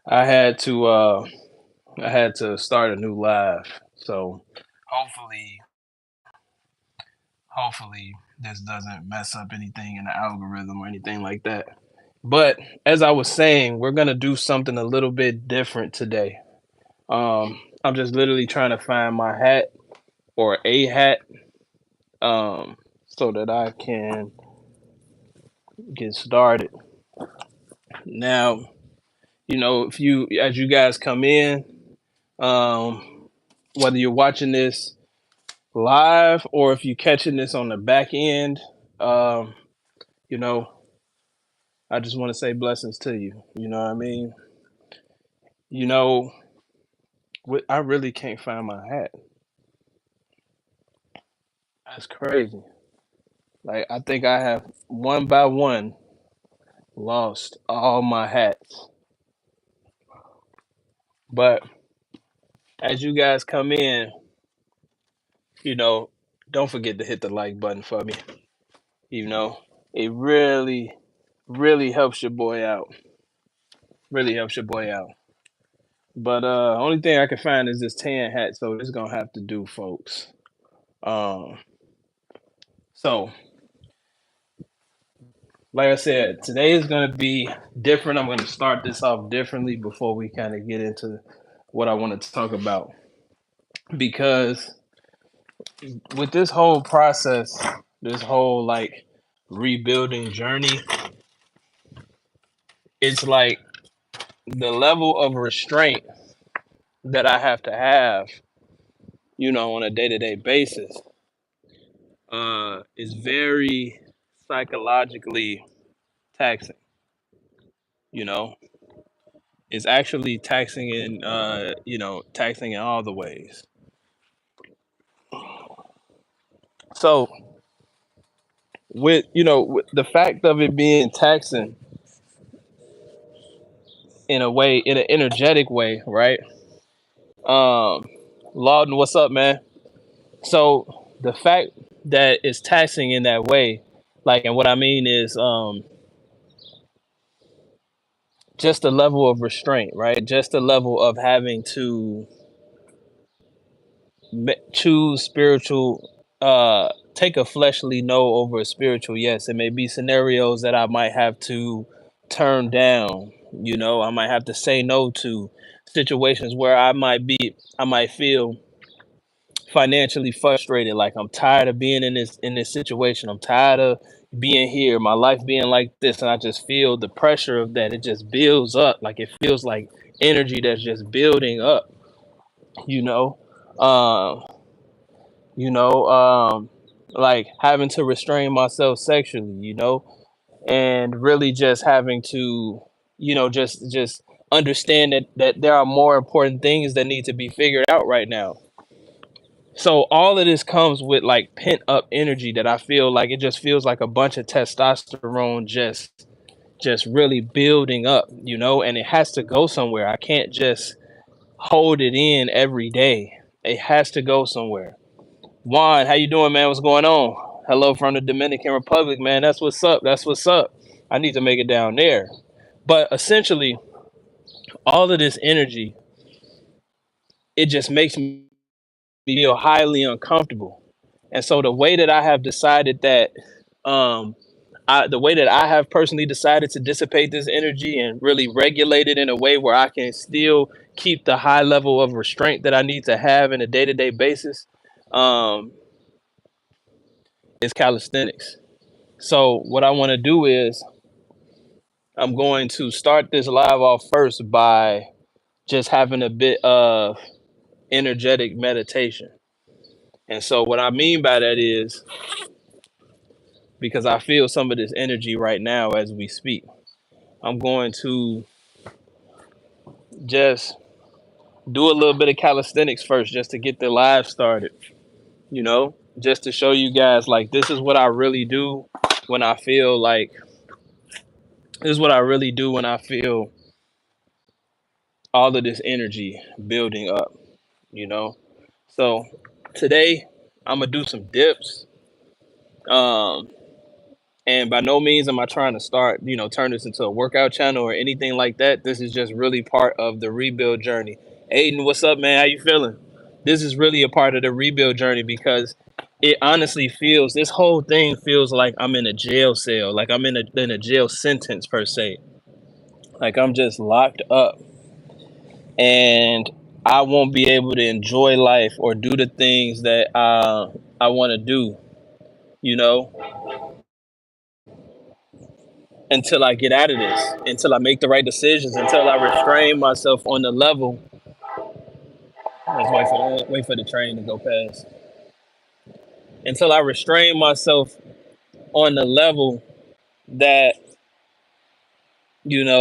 I had to start a new live. So hopefully hopefully this doesn't mess up anything in the algorithm or anything like that. But as I was saying, we're gonna do something a little bit different today. I'm just literally trying to find my hat or a hat so that I can get started. Now, if you as you guys come in, um, whether you're watching this live or if you're catching this on the back end, um, you know, I just want to say blessings to you. You know what I mean? You know, I really can't find my hat. That's crazy. Like, I think I have one by one lost all my hats. But as you guys come in, you know, don't forget to hit the like button for me. You know, it really, really helps your boy out. Really helps your boy out. But only thing I can find is this tan hat, so it's gonna have to do, folks. Um, so like I said, today is gonna be different. I'm gonna start this off differently before we kind of get into what I want to talk about. Because with this whole process, this whole like rebuilding journey, it's like the level of restraint that I have to have, on a day to day basis, is very psychologically taxing. You know, it's actually taxing in, taxing in all the ways. So with the fact of it being taxing in a way, in an energetic way, right? Um, Lawden, what's up, man? So the fact that it's taxing in that way, like, and what I mean is, just the level of restraint, right? Just the level of having to choose spiritual, take a fleshly no over a spiritual yes. It may be scenarios that I might have to turn down. I might have to say no to situations where I might feel financially frustrated. Like, I'm tired of being in this situation. I'm tired of being here, my life being like this, and I just feel the pressure of that. It just builds up. Like, it feels like energy that's just building up. You know, um, like having to restrain myself sexually. And really just having to, just understand that there are more important things that need to be figured out right now. So all of this comes with like pent up energy that I feel like it just feels like a bunch of testosterone just really building up, and it has to go somewhere. I can't just hold it in every day. It has to go somewhere. Juan, how you doing, man? What's going on? Hello from the Dominican Republic, man. That's what's up. That's what's up. I need to make it down there. But essentially, all of this energy, it just makes me feel highly uncomfortable. And so the way that I have decided that, um, the way that I have personally decided to dissipate this energy and really regulate it in a way where I can still keep the high level of restraint that I need to have in a day to day basis, um, is calisthenics. So what I want to do is I'm going to start this live off first by just having a bit of energetic meditation. And so what I mean by that is, because I feel some of this energy right now as we speak, I'm going to just do a little bit of calisthenics first just to get the live started, just to show you guys like this is what I really do when I feel like this is what I really do when I feel all of this energy building up, you know. So today I'm gonna do some dips. Um And by no means am I trying to start, turn this into a workout channel or anything like that. This is just really part of the rebuild journey. Aiden, what's up, man? How you feeling? This is really a part of the rebuild journey because it honestly feels, this whole thing feels like I'm in a jail cell, like I'm in a jail sentence per se. Like I'm just locked up and I won't be able to enjoy life or do the things that I want to do, you know, until I get out of this, until I make the right decisions, until I restrain myself on the level. Let's wait for the train to go past. Until I restrain myself on the level that, you know,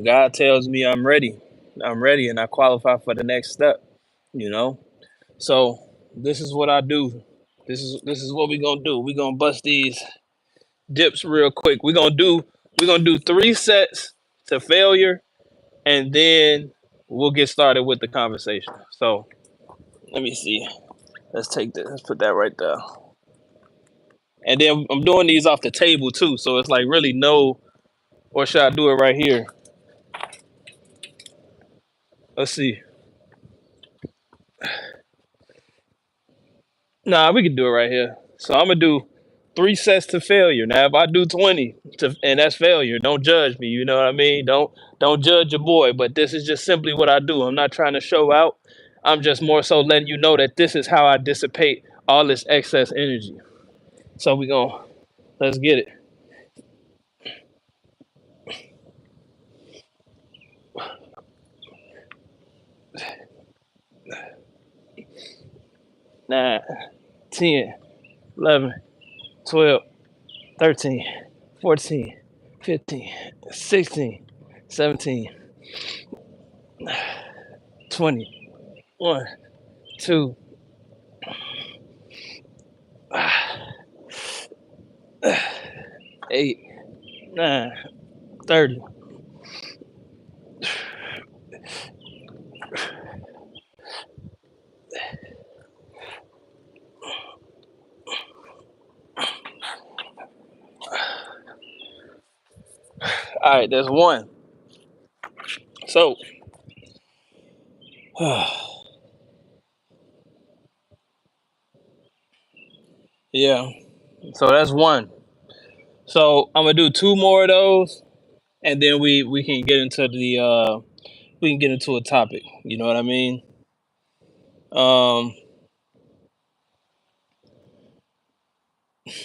God tells me I'm ready. I'm ready and I qualify for the next step, you know? So this is what I do. This is what we're gonna do. We're gonna bust these dips real quick. We're gonna do 3 sets to failure, and then we'll get started with the conversation. So let me see. Let's take this. Let's put that right there. And then I'm doing these off the table too, so it's like really no. Or should I do it right here? Let's see. Nah, we can do it right here. So I'm gonna do 3 sets to failure. Now, if I do 20 and that's failure, don't judge me. You know what I mean? Don't judge your boy. But this is just simply what I do. I'm not trying to show out. I'm just more so letting you know that this is how I dissipate all this excess energy. So let's get it. 9, 10, 11, 12, 13, 14, 15, 16, 17, 20, 1, 2, 8, 9, 30. All right, there's one. So, yeah. So that's one. So I'm gonna do 2 more of those, and then we can get into we can get into a topic. You know what I mean? Um,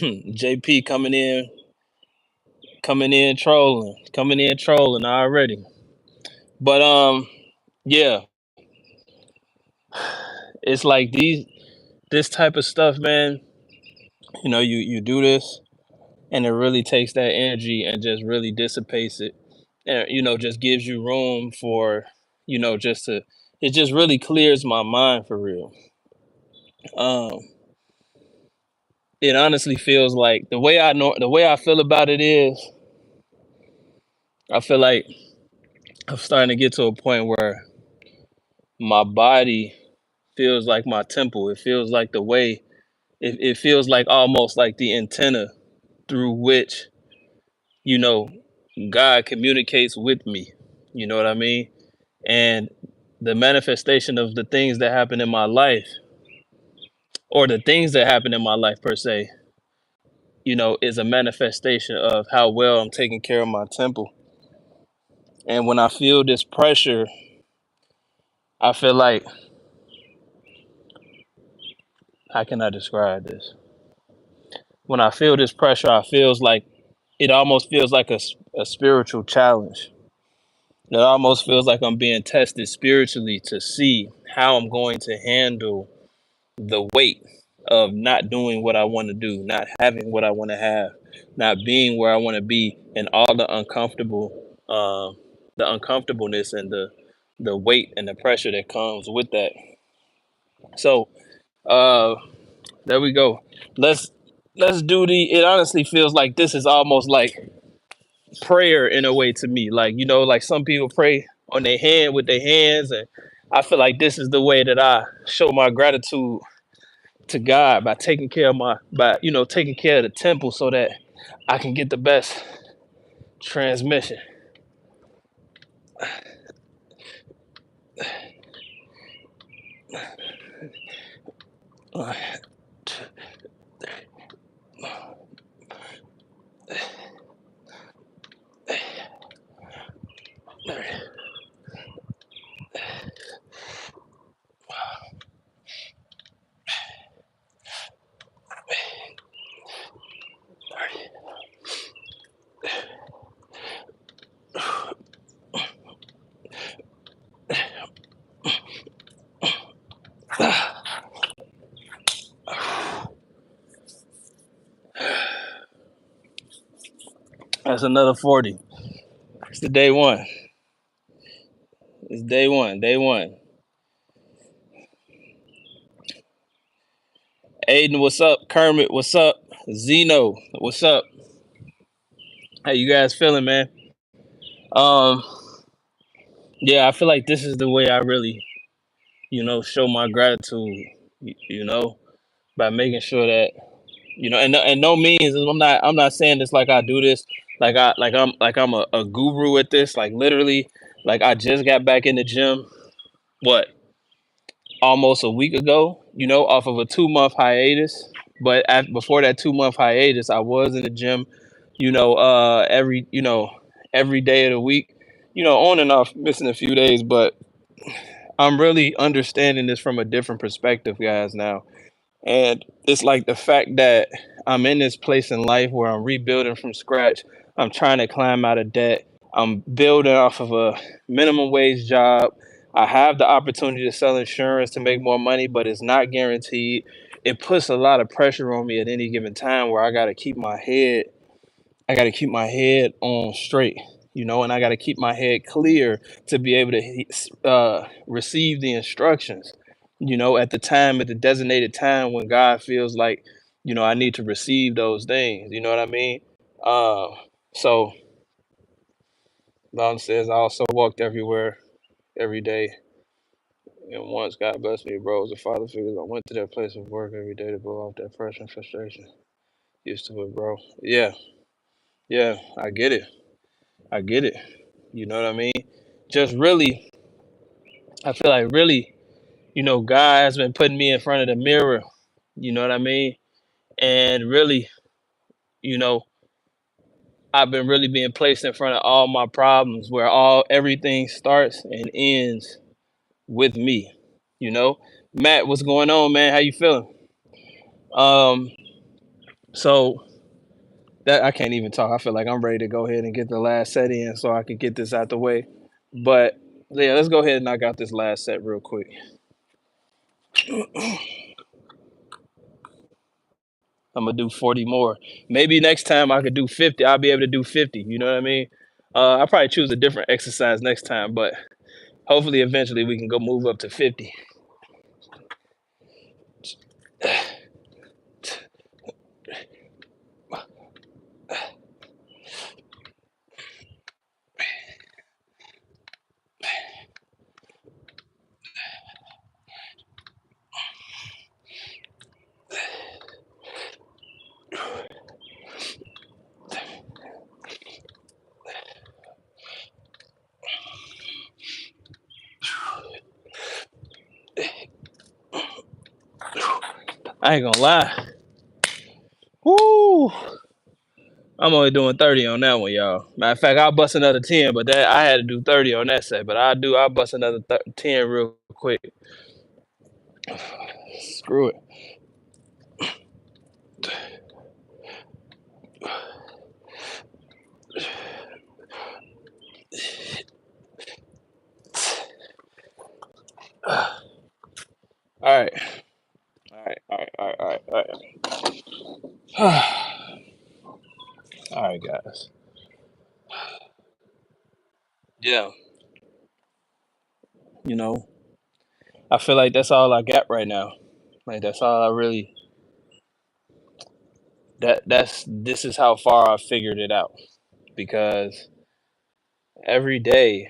JP coming in trolling already. But yeah, it's like this type of stuff, man. You do this, and it really takes that energy and just really dissipates it, and just gives you room for just to. It just really clears my mind for real. Um, it honestly feels like the way I feel about it is I feel like I'm starting to get to a point where my body feels like my temple. It feels like the way it feels like almost like the antenna through which you know God communicates with me. You know what I mean? And the manifestation of the things that happen in my life, or the things that happen in my life per se, is a manifestation of how well I'm taking care of my temple. And when I feel this pressure, I feel like, how can I describe this? When I feel this pressure, I feels like it almost feels like a spiritual challenge. It almost feels like I'm being tested spiritually to see how I'm going to handle the weight of not doing what I want to do, not having what I want to have, not being where I want to be, and all the uncomfortableness and the weight and the pressure that comes with that. So uh, there we go. Let's let's do the. It honestly feels like this is almost like prayer in a way to me. Like like some people pray on their hand with their hands, and I feel like this is the way that I show my gratitude to God by taking care of taking care of the temple, so that I can get the best transmission. Uh, That's another 40. It's the day one. It's day one. Day one. Aiden, what's up? Kermit, what's up? Zeno, what's up? How you guys feeling, man? Um, yeah, I feel like this is the way I really, show my gratitude. You know, by making sure that and no means I'm not saying this like I do this like I'm a guru at this. Like literally, like I just got back in the gym. What, almost a week ago, off of a 2 month hiatus. But before that 2 month hiatus, I was in the gym, every day of the week, on and off, missing a few days. But I'm really understanding this from a different perspective, guys, now. And it's like the fact that I'm in this place in life where I'm rebuilding from scratch. I'm trying to climb out of debt. I'm building off of a minimum wage job. I have the opportunity to sell insurance to make more money, but it's not guaranteed. It puts a lot of pressure on me at any given time where I got to keep my head on straight, and I got to keep my head clear to be able to receive the instructions, at the designated time when God feels like, I need to receive those things. You know what I mean? Uh, so, Bible says, I also walked everywhere, every day. And once God blessed me, bro, as a father figure, I went to that place of work every day to blow off that pressure and frustration. Used to it, bro. Yeah, yeah, I get it. I get it. You know what I mean? Just really, I feel like really, God has been putting me in front of the mirror. You know what I mean? And really, you know, I've been really being placed in front of all my problems, where all everything starts and ends with me. You know, Matt, what's going on, man? How you feeling? Um, so that I can't even talk. I feel like I'm ready to go ahead and get the last set in, so I can get this out the way. But yeah, let's go ahead and knock out this last set real quick. I'm gonna do 40 more. Maybe next time I could do 50. I'll be able to do 50. You know what I mean? I'll probably choose a different exercise next time, but hopefully eventually we can go move up to 50. I ain't gonna lie. Woo! I'm only doing 30 on that one, y'all. Matter of fact, I'll bust another 10, but that I had to do 30 on that set. But I'll bust another 10 real quick. Screw it. All right. All right. All right. All right. All right. All right, guys. Yeah. You know, I feel like that's all I got right now. Like that's all I really this is how far I figured it out, because every day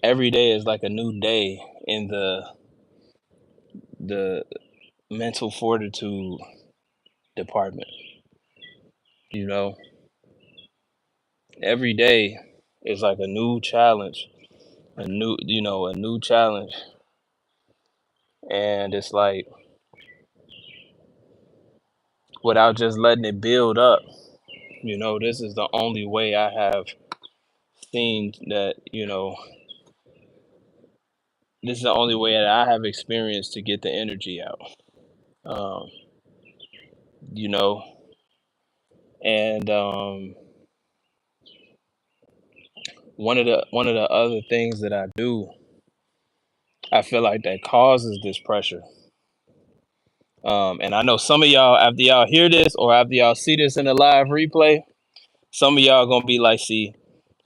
every day is like a new day in the mental fortitude department. You know, every day is like a new challenge, a new challenge. And it's like, without just letting it build up, this is the only way I have seen that, this is the only way that I have experienced to get the energy out. Um, you know, and one of the other things that I do, I feel like that causes this pressure. And I know some of y'all, after y'all hear this or after y'all see this in the live replay, some of y'all gonna be like, "See,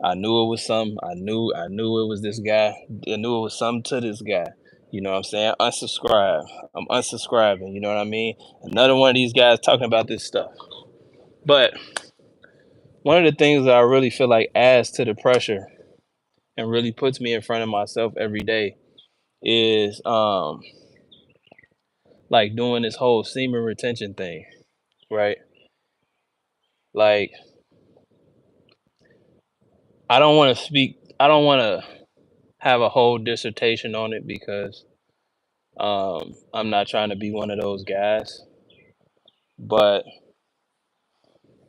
I knew it was some. I knew it was this guy. I knew it was something to this guy." You know what I'm saying? Unsubscribe. I'm unsubscribing. You know what I mean? Another one of these guys talking about this stuff. But one of the things that I really feel like adds to the pressure and really puts me in front of myself every day is like doing this whole semen retention thing, right? Like, I don't want to have a whole dissertation on it because I'm not trying to be one of those guys, but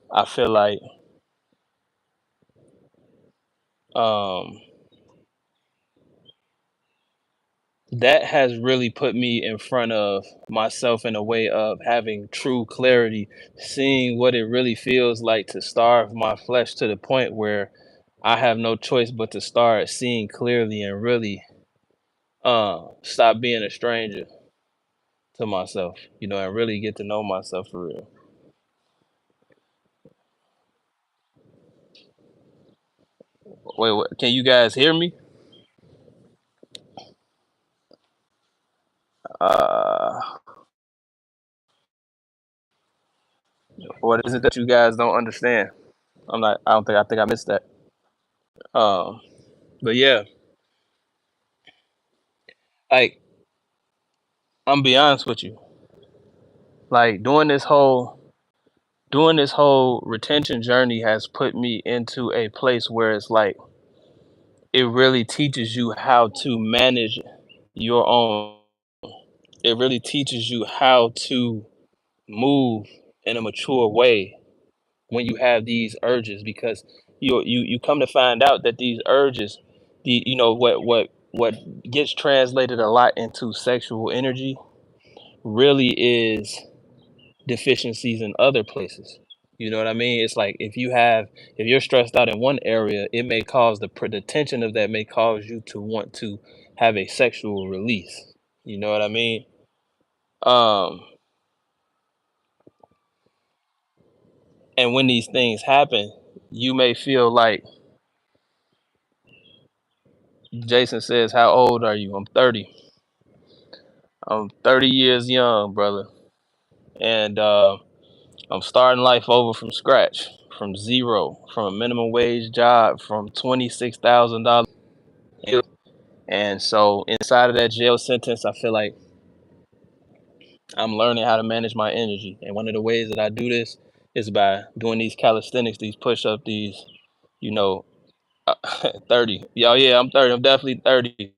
I feel like um that has really put me in front of myself in a way of having true clarity, seeing what it really feels like to starve my flesh to the point where I have no choice but to start seeing clearly and really stop being a stranger to myself, and really get to know myself for real. Wait, can you guys hear me? Uh, what is it that you guys don't understand? I don't think, I think I missed that. Um, but yeah, like, I'm be honest with you. Like, doing this whole retention journey has put me into a place where it's like it really teaches you how to manage your own. It really teaches you how to move in a mature way when you have these urges, because you come to find out that these urges, what gets translated a lot into sexual energy really is deficiencies in other places. You know what I mean? It's like, if you're stressed out in one area, it may cause the tension of that may cause you to want to have a sexual release. You know what I mean? Um, and when these things happen, you may feel like, Jason says, "How old are you?" I'm 30. I'm 30 years young, brother, and I'm starting life over from scratch, from zero, from a minimum wage job, from $26,000. And so inside of that jail sentence, I feel like I'm learning how to manage my energy. And one of the ways that I do this is by doing these calisthenics, these push up, these, you know, 30. Yeah, yeah, I'm 30. I'm definitely 30.